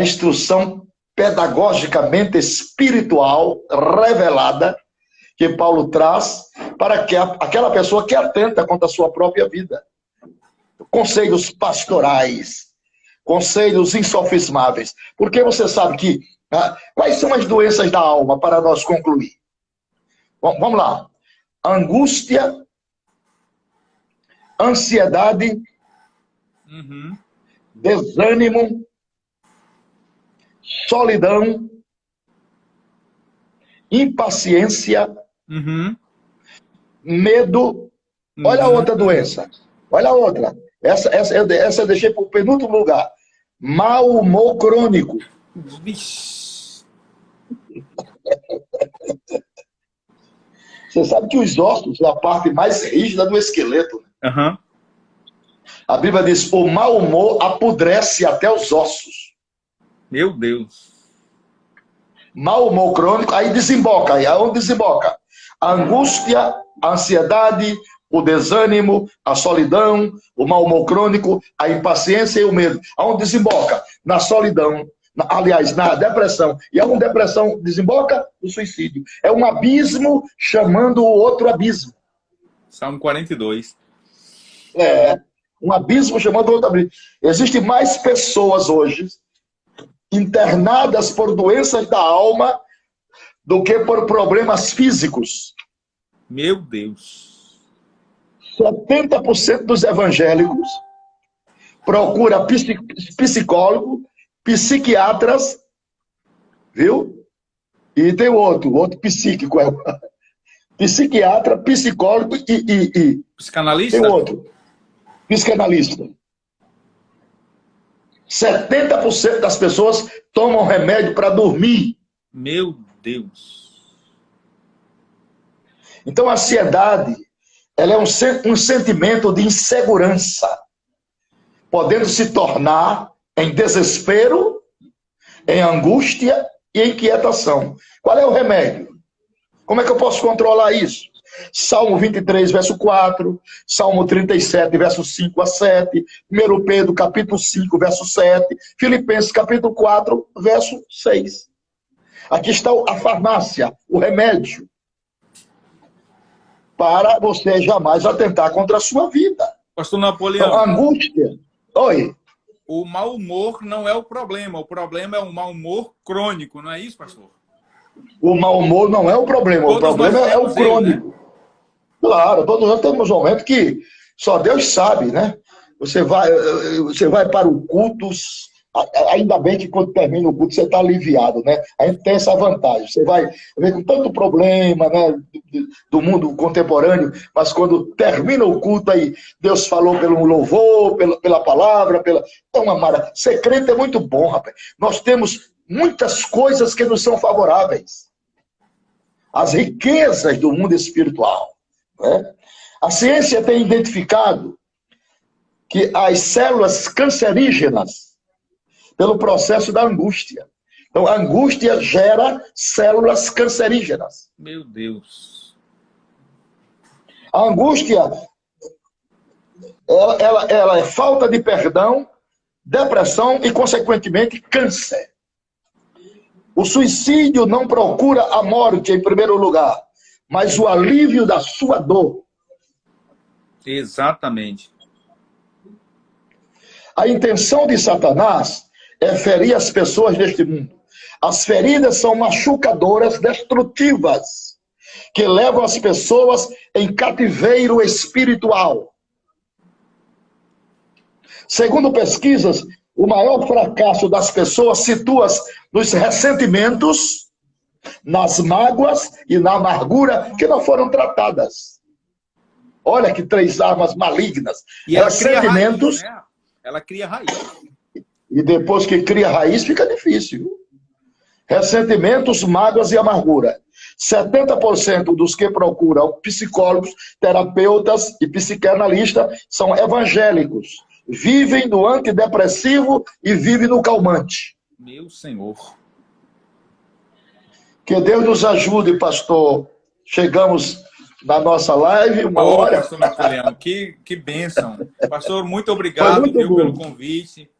instrução pedagogicamente espiritual revelada que Paulo traz para que aquela pessoa que atenta contra a sua própria vida. Conselhos pastorais, conselhos insofismáveis. Porque você sabe que quais são as doenças da alma, para nós concluir? Bom, vamos lá. Angústia, ansiedade, desânimo, solidão, impaciência, medo. Olha a outra doença. Olha a outra. Essa eu deixei para o penúltimo lugar. Mau humor crônico. Você sabe que os ossos são a parte mais rígida do esqueleto. Uhum. A Bíblia diz, o mau humor apodrece até os ossos. Meu Deus. Mau humor crônico, aí desemboca. Aí aonde desemboca? A angústia, a ansiedade, o desânimo, a solidão, o mau humor crônico, a impaciência e o medo. Aonde desemboca? Na solidão. Aliás, na depressão. E aonde depressão desemboca? No suicídio. É um abismo chamando o outro abismo. Salmo 42. Um abismo chamando o outro abismo. Existem mais pessoas hoje internadas por doenças da alma do que por problemas físicos. Meu Deus. 70% dos evangélicos procura psicólogo, psiquiatras, viu? E tem outro psíquico, psiquiatra, psicólogo e psicanalista? Tem outro, psicanalista. 70% das pessoas tomam remédio para dormir. Meu Deus. Então a ansiedade, ela é um sentimento de insegurança, podendo se tornar em desespero, em angústia e em inquietação. Qual é o remédio? Como é que eu posso controlar isso? Salmo 23, verso 4, Salmo 37, verso 5 a 7, 1 Pedro, capítulo 5, verso 7, Filipenses, capítulo 4, verso 6. Aqui está a farmácia, o remédio, para você jamais atentar contra a sua vida. Pastor Napoleão. Então, a angústia... Oi. O mau humor não é o problema é um mau humor crônico, não é isso, pastor? O mau humor não é o problema, o problema é o crônico. Né? Claro, todos nós temos um momento que só Deus sabe, né? Você vai para o culto, ainda bem que quando termina o culto você está aliviado, né? A gente tem essa vantagem. Você vai ver com tanto problema, né, do mundo contemporâneo, mas quando termina o culto aí, Deus falou pelo louvor, pela palavra, Então, amada, ser crente é muito bom, rapaz. Nós temos muitas coisas que nos são favoráveis. As riquezas do mundo espiritual. Né? A ciência tem identificado que as células cancerígenas, pelo processo da angústia. Então, a angústia gera células cancerígenas. Meu Deus. A angústia, ela é falta de perdão, depressão e, consequentemente, câncer. O suicídio não procura a morte em primeiro lugar, mas o alívio da sua dor. Exatamente. A intenção de Satanás é ferir as pessoas deste mundo. As feridas são machucadoras, destrutivas, que levam as pessoas em cativeiro espiritual. Segundo pesquisas, o maior fracasso das pessoas situa-se nos ressentimentos, nas mágoas e na amargura que não foram tratadas. Olha que três armas malignas. E ela cria Ressentimentos, raiz, né? Ela cria raiz. e depois que cria raiz fica difícil. Ressentimentos, mágoas e amargura. 70% dos que procuram psicólogos, terapeutas e psicanalistas são evangélicos. Vivem no antidepressivo e vivem no calmante. Meu Senhor. Que Deus nos ajude, pastor. Chegamos na nossa live, uma hora. Pastor Napoleão, que bênção. Pastor, muito Foi obrigado, muito viu, bom. pelo convite.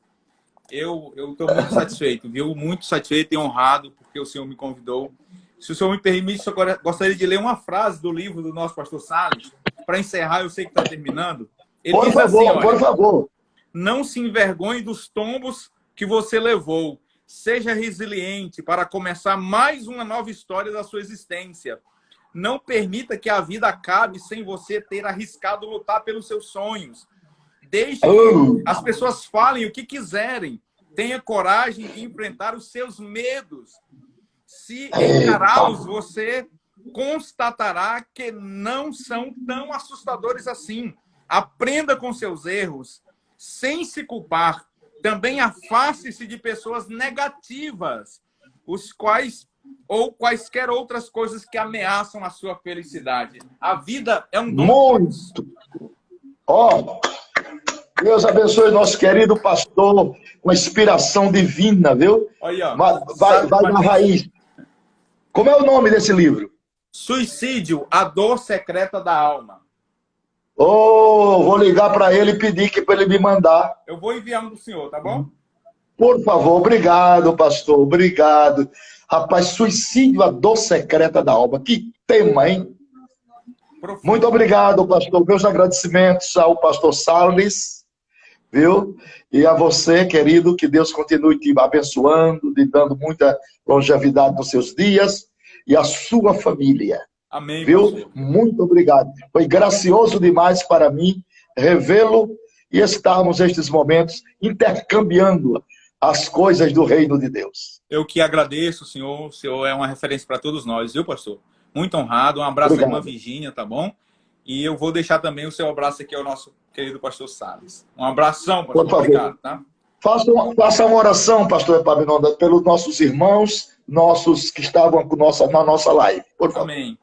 Eu estou muito satisfeito, viu? Muito satisfeito e honrado porque o senhor me convidou. Se o senhor me permite, eu gostaria de ler uma frase do livro do nosso pastor Salles, para encerrar, eu sei que está terminando. Ele Por diz favor, assim, olha, por favor. não se envergonhe dos tombos que você levou. Seja resiliente para começar mais uma nova história da sua existência. Não permita que a vida acabe sem você ter arriscado lutar pelos seus sonhos. Deixe que as pessoas falem o que quiserem. Tenha coragem de enfrentar os seus medos. Se encará-los, você constatará que não são tão assustadores assim. Aprenda com seus erros, sem se culpar. Também afaste-se de pessoas negativas, os quais ou quaisquer outras coisas que ameaçam a sua felicidade. A vida é um dom. Muito. Ó, Deus abençoe nosso querido pastor com inspiração divina, viu? Olha, Vai na raiz. Como é o nome desse livro? Suicídio, a dor secreta da alma. Vou ligar para ele e pedir para ele me mandar. Eu vou enviar um do senhor, tá bom? Por favor, obrigado, pastor, obrigado. Rapaz, suicídio, a dor secreta da alma. Que tema, hein? Profundo. Muito obrigado, pastor. Meus agradecimentos ao pastor Salles, viu? E a você, querido, que Deus continue te abençoando, te dando muita longevidade nos seus dias e a sua família. Amém, viu? Pastor. Muito obrigado. Foi gracioso demais para mim revê-lo e estarmos nestes momentos intercambiando as coisas do reino de Deus. Eu que agradeço, senhor. O senhor é uma referência para todos nós, viu, pastor? Muito honrado. Um abraço Obrigado. à irmã Virgínia, tá bom? E eu vou deixar também o seu abraço aqui ao nosso querido pastor Salles. Um abração, pastor. Por favor. Obrigado, tá? Faça uma oração, pastor Epaminondas, pelos nossos irmãos, nossos que estavam na nossa live. Por favor. Amém.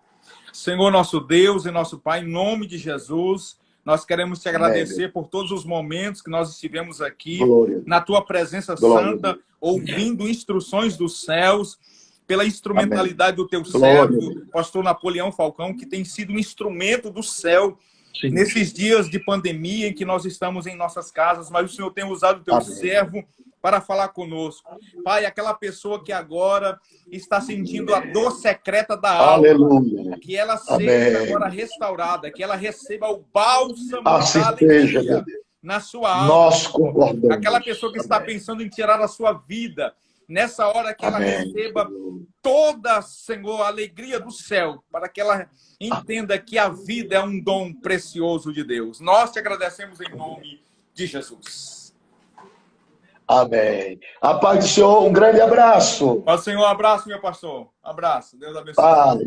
Senhor, nosso Deus e nosso Pai, em nome de Jesus, nós queremos te agradecer por todos os momentos que nós estivemos aqui, Glória. na tua presença Glória. santa, ouvindo instruções dos céus, pela instrumentalidade do teu Glória. servo, pastor Napoleão Falcão, que tem sido um instrumento do céu. Sim. Nesses dias de pandemia em que nós estamos em nossas casas, mas o Senhor tem usado o teu Amém. servo para falar conosco. Pai, aquela pessoa que agora está sentindo a dor secreta da alma, Aleluia. que ela Amém. seja agora restaurada, que ela receba o bálsamo Assim da seja, alegria meu Deus. na sua alma. Nós concordamos. Aquela pessoa que está pensando em tirar a sua vida, nessa hora que ela Amém. receba toda, Senhor, a alegria do céu, para que ela entenda que a vida é um dom precioso de Deus. Nós te agradecemos em nome de Jesus. Amém. A paz do Senhor, um grande abraço. Ó, Senhor, um abraço, meu pastor. Abraço. Deus abençoe. Pai.